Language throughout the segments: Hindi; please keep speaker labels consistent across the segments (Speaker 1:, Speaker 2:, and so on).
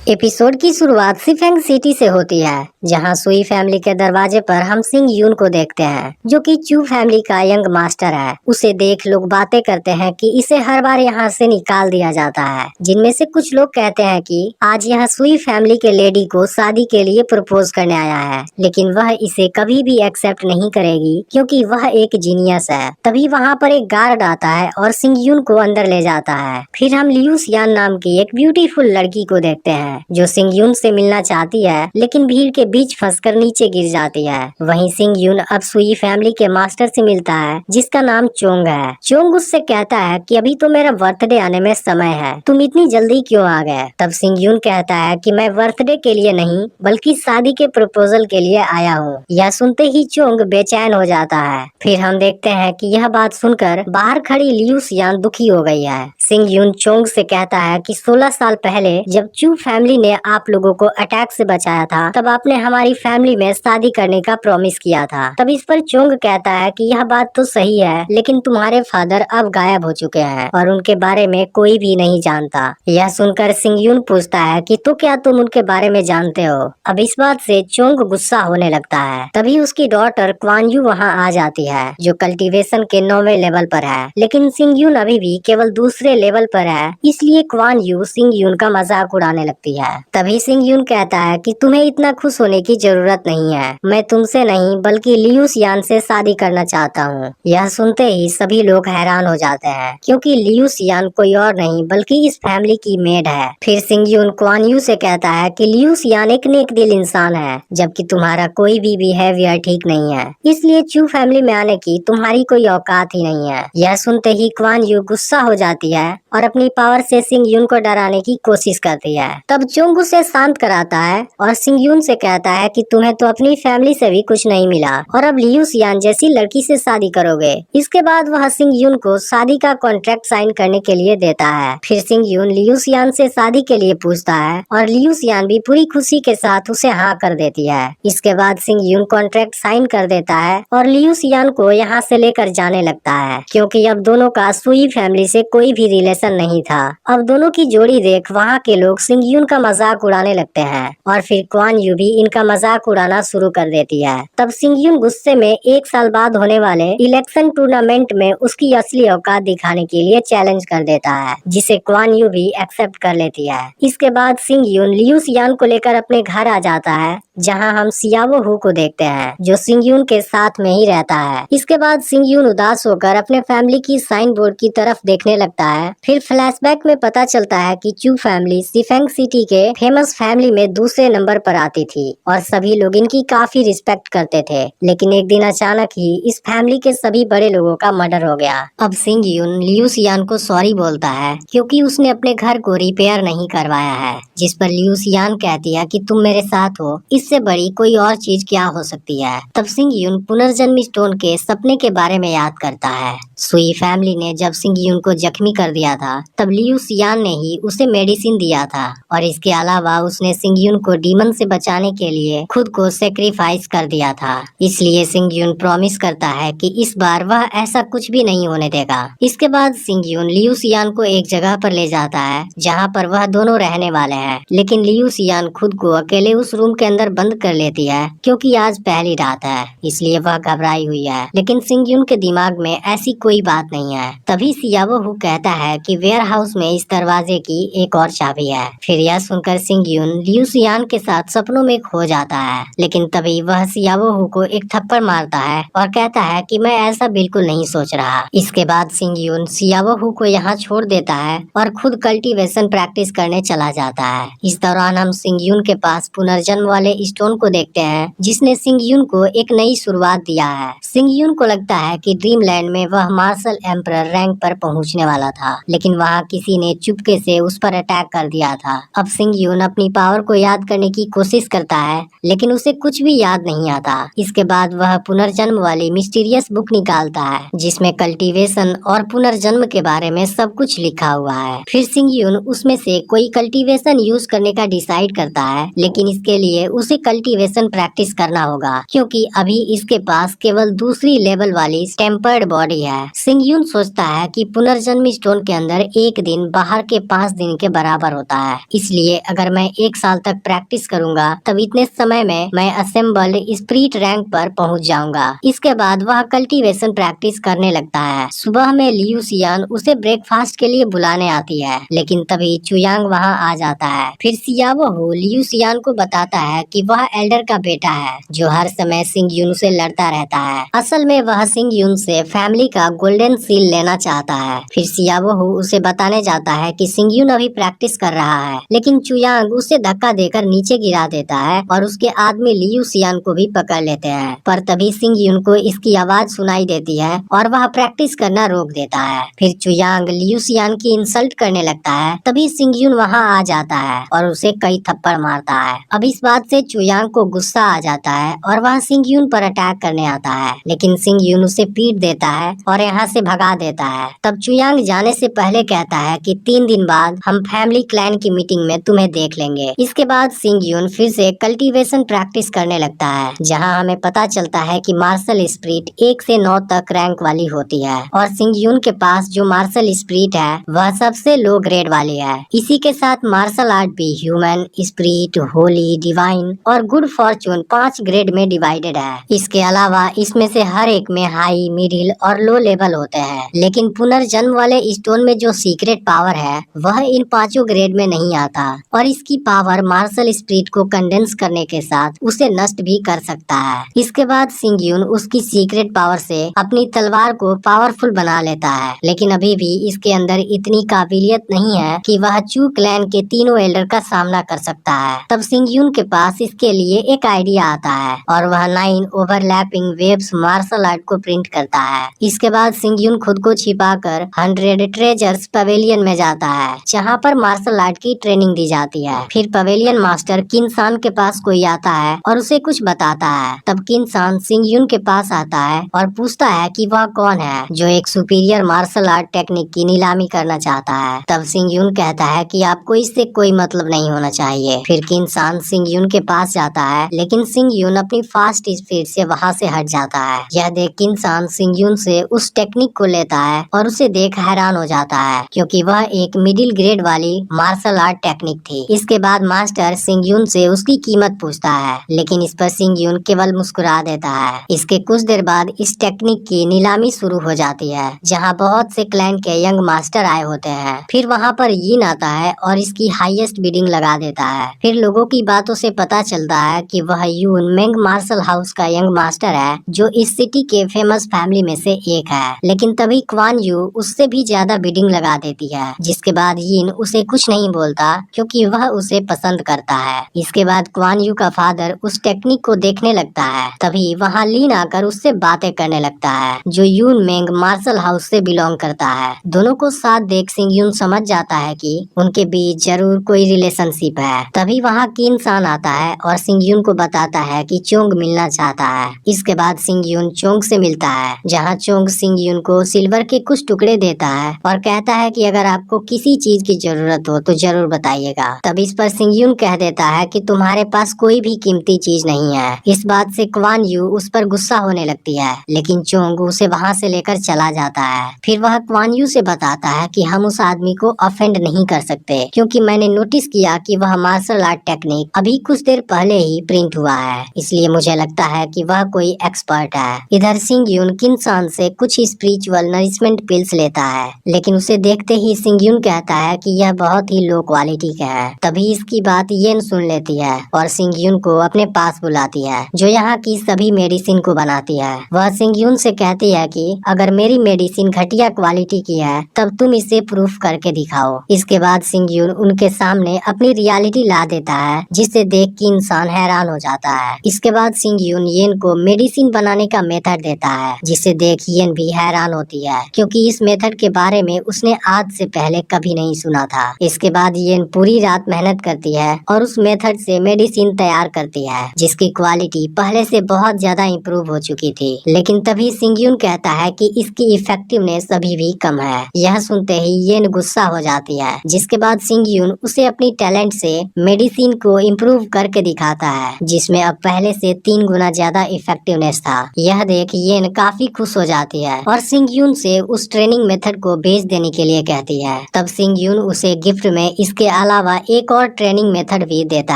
Speaker 1: एपिसोड की शुरुआत सिफेंग सिटी से होती है, जहां सुई फैमिली के दरवाजे पर हम सिंग यून को देखते हैं, जो कि चू फैमिली का यंग मास्टर है। उसे देख लोग बातें करते हैं कि इसे हर बार यहां से निकाल दिया जाता है, जिनमें से कुछ लोग कहते हैं कि आज यह सुई फैमिली के लेडी को शादी के लिए प्रपोज करने आया है, लेकिन वह इसे कभी भी एक्सेप्ट नहीं करेगी क्योंकि वह एक जीनियस है। तभी वहाँ पर एक गार्ड आता है और सिंग यून को अंदर ले जाता है। फिर हम लियू सियान नाम की एक ब्यूटीफुल लड़की को देखते हैं जो सिंग यून से मिलना चाहती है, लेकिन भीड़ के बीच फंसकर नीचे गिर जाती है। वहीं सिंग यून अब सुई फैमिली के मास्टर से मिलता है, जिसका नाम चोंग है। चोंग उससे कहता है कि अभी तो मेरा बर्थडे आने में समय है, तुम इतनी जल्दी क्यों आ गए? तब सिंग यून कहता है कि मैं बर्थडे के लिए नहीं बल्कि शादी के प्रपोजल के लिए आया हूँ। यह सुनते ही चोंग बेचैन हो जाता है। फिर हम देखते हैं कि यह बात सुनकर बाहर खड़ी लियू सियान दुखी हो गई है। सिंग यून चोंग से कहता है कि 16 साल पहले जब चू फैमिली ने आप लोगों को अटैक से बचाया था, तब आपने हमारी फैमिली में शादी करने का प्रॉमिस किया था। तब इस पर चोंग कहता है कि यह बात तो सही है, लेकिन तुम्हारे फादर अब गायब हो चुके हैं और उनके बारे में कोई भी नहीं जानता। यह सुनकर सिंग यून पूछता है कि तो क्या तुम उनके बारे में जानते हो? अब इस बात से चोंग गुस्सा होने लगता है। तभी उसकी डॉटर क्वान यू वहाँ आ जाती है, जो कल्टीवेशन के 9वें लेवल पर है, लेकिन सिंग यून अभी भी केवल दूसरे लेवल पर है, इसलिए क्वान यू सिंग यून का मजाक उड़ाने लगती है। तभी सिंग यून कहता है कि तुम्हें इतना खुश होने की जरूरत नहीं है, मैं तुमसे नहीं बल्कि लियू सियान से शादी करना चाहता हूँ। यह सुनते ही सभी लोग हैरान हो जाते हैं, क्योंकि लियू सियान कोई और नहीं बल्कि इस फैमिली की मेड है। फिर सिंग यून क्वान यू से कहता है कि लियू सियान एक नेक दिल इंसान है, जबकि तुम्हारा कोई भी बिहेवियर ठीक नहीं है, इसलिए चू फैमिली में आने की तुम्हारी कोई औकात ही नहीं है। यह सुनते ही क्वान यू गुस्सा हो जाती है और अपनी पावर से सिंग यून को डराने की कोशिश करती है। तब चोंग उसे शांत कराता है और सिंग यून से कहता है कि तुम्हें तो अपनी फैमिली से भी कुछ नहीं मिला और अब लियू सियान जैसी लड़की से शादी करोगे। इसके बाद वह सिंग यून को शादी का कॉन्ट्रैक्ट साइन करने के लिए देता है। फिर सिंग यून लियू सियान से शादी के लिए पूछता है और लियू सियान भी पूरी खुशी के साथ उसे हाँ कर देती है। इसके बाद सिंग यून कॉन्ट्रैक्ट साइन कर देता है और लियू सियान को यहाँ से लेकर जाने लगता है, क्योंकि अब दोनों का सुई फैमिली से कोई भी रिलेशन नहीं था। अब दोनों की जोड़ी देख वहाँ के लोग सिंग यून का मजाक उड़ाने लगते हैं और फिर क्वान यू भी इनका मजाक उड़ाना शुरू कर देती है। तब सिंग यून गुस्से में 1 साल बाद होने वाले इलेक्शन टूर्नामेंट में उसकी असली औकात दिखाने के लिए चैलेंज कर देता है, जिसे क्वान यू भी एक्सेप्ट कर लेती है। इसके बाद सिंग यून लियू सियान को लेकर अपने घर आ जाता है, जहां हम सियावो हु को देखते हैं, जो सिंग यून के साथ में ही रहता है। इसके बाद सिंग यून उदास होकर अपने फैमिली की साइन बोर्ड की तरफ देखने लगता है। फिर फ्लैशबैक में पता चलता है कि चू फैमिली सिफेंग सिटी के फेमस फैमिली में दूसरे नंबर पर आती थी और सभी लोग इनकी काफी रिस्पेक्ट करते थे, लेकिन एक दिन अचानक ही इस फैमिली के सभी बड़े लोगों का मर्डर हो गया। अब सिंग यून लियू सियान को सॉरी बोलता है, क्योंकि उसने अपने घर को रिपेयर नहीं करवाया है, जिस पर लियू सियान कहती है कि तुम मेरे साथ हो, इससे बड़ी कोई और चीज क्या हो सकती है। तब सिंग यून पुनर्जन्म स्टोन के सपने के बारे में याद करता है। सुई फैमिली ने जब सिंग यून को जख्मी कर दिया था, तब लियू सियान ने ही उसे मेडिसिन दिया था और इसके अलावा उसने सिंग यून को डीमन से बचाने के लिए खुद को सेक्रीफाइस कर दिया था। इसलिए सिंग यून प्रॉमिस करता है कि इस बार वह ऐसा कुछ भी नहीं होने देगा। इसके बाद सिंग यून लियू सियान को एक जगह पर ले जाता है, जहाँ पर वह दोनों रहने वाले हैं, लेकिन लियू सियान खुद को अकेले उस रूम के अंदर बंद कर लेती है, क्योंकि आज पहली रात है, इसलिए वह घबराई हुई है। लेकिन सिंग यून के दिमाग में ऐसी कोई बात नहीं है। तभी सियावो हु कहता है कि वेयर हाउस में इस दरवाजे की एक और चाबी है। फिर यह सुनकर सिंग यून लियू सियान के साथ सपनों में खो जाता है, लेकिन तभी वह सियावो हु को एक थप्पड़ मारता है और कहता है कि मैं ऐसा बिल्कुल नहीं सोच रहा। इसके बाद सिंग यून सियावो हु को यहाँ छोड़ देता है और खुद कल्टीवेशन प्रैक्टिस करने चला जाता है। इस दौरान हम सिंग यून के पास पुनर्जन्म वाले स्टोन को देखते हैं, जिसने सिंग यून को एक नई शुरुआत दिया है। सिंग यून को लगता है कि ड्रीमलैंड में वह मार्शल एम्परर रैंक पर पहुंचने वाला था, लेकिन वहां किसी ने चुपके से उस पर अटैक कर दिया था। अब सिंग यून अपनी पावर को याद करने की कोशिश करता है, लेकिन उसे कुछ भी याद नहीं आता। इसके बाद वह पुनर्जन्म वाली मिस्टीरियस बुक निकालता है, जिसमें कल्टीवेशन और पुनर्जन्म के बारे में सब कुछ लिखा हुआ है। फिर सिंग यून उसमें से कोई कल्टीवेशन यूज करने का डिसाइड करता है, लेकिन इसके लिए उसे कल्टीवेशन प्रैक्टिस करना होगा, क्योंकि अभी इसके पास केवल दूसरी लेवल वाली टेम्पर्ड बॉडी है। सिंग यून सोचता है कि पुनर्जन्म स्टोन के अंदर एक दिन बाहर के 5 दिन के बराबर होता है, इसलिए अगर मैं 1 साल तक प्रैक्टिस करूंगा तब इतने समय में मैं असेंबल्ड स्पिरिट रैंक पर पहुंच जाऊंगा। इसके बाद वह कल्टीवेशन प्रैक्टिस करने लगता है। सुबह में लियू सियान उसे ब्रेकफास्ट के लिए बुलाने आती है, लेकिन तभी चुयांग वहां आ जाता है। फिर सियावो लियू सियान को बताता है कि वह एल्डर का बेटा है जो हर समय सिंग यून से लड़ता रहता है। असल में वह सिंग यून से फैमिली का गोल्डन सील लेना चाहता है। फिर सियावो उसे बताने जाता है कि सिंग यून अभी प्रैक्टिस कर रहा है, लेकिन चुयांग उसे धक्का देकर नीचे गिरा देता है और उसके आदमी लियू सियान को भी पकड़ लेते हैं। पर तभी सिंग यून को इसकी आवाज सुनाई देती है और वह प्रैक्टिस करना रोक देता है। फिर चुयांग लियू सियान की इंसल्ट करने लगता है। तभी सिंग यून वहाँ आ जाता है और उसे कई थप्पड़ मारता है। अब इस बात से चुयांग को गुस्सा आ जाता है और वह सिंग यून पर अटैक करने आता है, लेकिन सिंग यून उसे पीट देता है और यहाँ से भगा देता है। तब चुयांग जाने से पहले कहता है कि 3 दिन बाद हम फैमिली क्लैन की मीटिंग में तुम्हें देख लेंगे। इसके बाद सिंग यून फिर से कल्टीवेशन प्रैक्टिस करने लगता है, जहाँ हमें पता चलता है कि मार्शल स्पिरिट 1 से 9 तक रैंक वाली होती है और सिंग यून के पास जो मार्शल स्पिरिट है वह सबसे लो ग्रेड वाली है। इसी के साथ मार्शल आर्ट भी ह्यूमन, स्पिरिट, होली, डिवाइन और गुड फॉर्चून 5 ग्रेड में डिवाइडेड है। इसके अलावा इसमें से हर एक में हाई, मिडिल और लो लेवल होते हैं, लेकिन पुनर्जन्म वाले स्टोन में जो सीक्रेट पावर है वह इन 5 ग्रेड में नहीं आता और इसकी पावर मार्शल स्पिरिट को कंडेंस करने के साथ उसे नष्ट भी कर सकता है। इसके बाद सिंग यून उसकी सीक्रेट पावर से अपनी तलवार को पावरफुल बना लेता है, लेकिन अभी भी इसके अंदर इतनी काबिलियत नहीं है कि वह चू क्लैन के तीनों एल्डर का सामना कर सकता है। तब सिंग यून के पास इसके लिए एक आइडिया आता है और वह 9 ओवरलैपिंग वेव्स मार्शल आर्ट को प्रिंट करता है। इसके बाद सिंग यून खुद को छिपाकर 100 ट्रेजर्स पवेलियन में जाता है, जहाँ पर मार्शल आर्ट की ट्रेनिंग दी जाती है। फिर पवेलियन मास्टर किन्सान के पास कोई आता है और उसे कुछ बताता है। तब किन्सान सिंग यून के पास आता है और पूछता है कि वह कौन है जो एक सुपीरियर मार्शल आर्ट टेक्निक की नीलामी करना चाहता है। तब सिंग यून कहता है कि आपको इससे कोई मतलब नहीं होना चाहिए। फिर किन्सान सिंग यून के पास जाता है, लेकिन सिंग यून अपनी फास्ट स्पीड से वहाँ से हट जाता है। यह देख किन्सान सिंग यून से उस टेक्निक को लेता है और उसे देख हैरान हो जाता है, क्योंकि वह एक मिडिल ग्रेड वाली मार्शल आर्ट टेक्निक थी। इसके बाद मास्टर सिंग यून से उसकी कीमत पूछता है, लेकिन इस पर सिंग यून केवल मुस्कुरा देता है। इसके कुछ देर बाद इस टेक्निक की नीलामी शुरू हो जाती है, जहाँ बहुत से क्लैन के यंग मास्टर आए होते हैं। फिर वहाँ पर यीन आता है और इसकी हाईएस्ट बिडिंग लगा देता है। फिर लोगों की बातों से पता चलता है कि वह यून मेंग मार्शल हाउस का यंग मास्टर है, जो इस सिटी के फेमस फैमिली में से एक है। लेकिन तभी क्वान यू उससे भी ज्यादा बिडिंग लगा देती है, जिसके बाद यीन उसे कुछ नहीं बोलता क्योंकि वह उसे पसंद करता है। इसके बाद क्वान यू का फादर उस टेक्निक को देखने लगता है। तभी वहाँ लीन आकर उससे बातें करने लगता है, जो यून मेंग मार्शल हाउस से बिलोंग करता है। दोनों को साथ देख सिंग यून समझ जाता है कि उनके बीच जरूर कोई रिलेशनशिप है। तभी वहाँ किन्सान आता है और सिंग यून को बताता है कि चोंग मिलना चाहता है। इसके बाद सिंग यून चोंग से मिलता है, जहाँ चोंग सिंग यून को सिल्वर के कुछ टुकड़े देता है और कहता है कि अगर आपको किसी चीज की जरूरत हो तो जरूर बताइएगा। तब इस पर सिंग यून कह देता है कि तुम्हारे पास कोई भी कीमती चीज नहीं है। इस बात से क्वान यू उस पर गुस्सा होने लगती है, लेकिन चोंग उसे वहाँ से लेकर चला जाता है। फिर वह क्वान यू से बताता है कि हम उस आदमी को ऑफेंड नहीं कर सकते, क्योंकि मैंने नोटिस किया कि वह मार्शल आर्ट टेक्निक अभी कुछ देर पहले ही प्रिंट हुआ है, इसलिए मुझे लगता है कि वह कोई एक्सपर्ट है। इधर सिंग यून किन्सान से कुछ स्पिरिचुअल नरिशमेंट पिल्स लेता है, लेकिन उसे देखते ही सिंग यून कहता है कि यह बहुत ही लो क्वालिटी का है। तभी इसकी बात येन सुन लेती है और सिंग यून को अपने पास बुलाती है, जो यहाँ की सभी मेडिसिन को बनाती है। वह सिंग यून से कहती है कि अगर मेरी मेडिसिन घटिया क्वालिटी की है तब तुम इसे प्रूफ करके दिखाओ। इसके बाद सिंग यून उनके सामने अपनी रियलिटी ला देता है, जिसे देख के इंसान हैरान हो जाता है। इसके बाद सिंग यून येन को मेडिसिन बनाने का मेथड देता है, जिसे देख येन भी हैरान होती है, क्योंकि इस मेथड के बारे में उसने आज से पहले कभी नहीं सुना था। इसके बाद येन पूरी रात मेहनत करती है और उस मेथड से मेडिसिन तैयार करती है, जिसकी क्वालिटी पहले से बहुत ज्यादा इम्प्रूव हो चुकी थी। लेकिन तभी सिंग यून कहता है कि इसकी इफेक्टिवनेस अभी भी कम है। यह सुनते ही येन गुस्सा हो जाती है, जिसके बाद सिंग यून उसे अपनी टैलेंट से मेडिसिन को इम्प्रूव करके दिखाता है, जिसमें अब पहले से 3 गुना ज्यादा इफेक्टिवनेस था। यह देख येन काफी खुश हो जाती है और सिंग यून से उस ट्रेनिंग मेथड को भेज देने के लिए कहती है। तब सिंग यून उसे गिफ्ट में इसके अलावा एक और ट्रेनिंग मेथड भी देता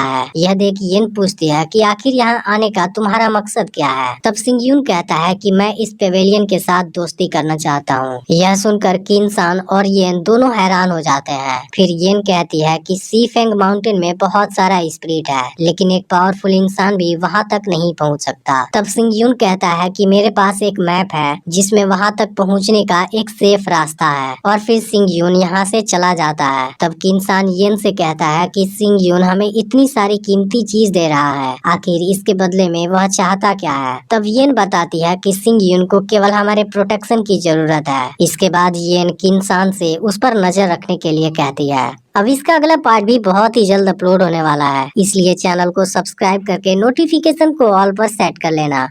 Speaker 1: है। यह देख येन पूछती है कि आखिर यहाँ आने का तुम्हारा मकसद क्या है। तब सिंग यून कहता है कि मैं इस पेवेलियन के साथ दोस्ती करना चाहता हूँ। यह सुनकर किन सान और येन दोनों हैरान हो जाते हैं। फिर येन कहती है कि सी फेंग माउंटेन में बहुत सारा स्पिरिट है, लेकिन एक पावरफुल इंसान भी वहाँ तक नहीं पहुँच सकता। तब सिंग यून कहता है कि मेरे पास एक मैप है जिसमें वहाँ तक पहुँचने का एक सेफ रास्ता है, और फिर सिंग यून यहाँ से चला जाता है। तब किन्सान येन से कहता है कि सिंग यून हमें इतनी सारी कीमती चीज दे रहा है, आखिर इसके बदले में वह चाहता क्या है। तब येन बताती है कि सिंग यून को केवल हमारे प्रोटेक्शन की जरूरत है। इसके बाद येन किन्सान से उस पर नजर रखने के लिए कहती है। अब इसका अगला पार्ट भी बहुत ही जल्द अपलोड होने वाला है, इसलिए चैनल को सब्सक्राइब करके नोटिफिकेशन को ऑल पर सेट कर लेना।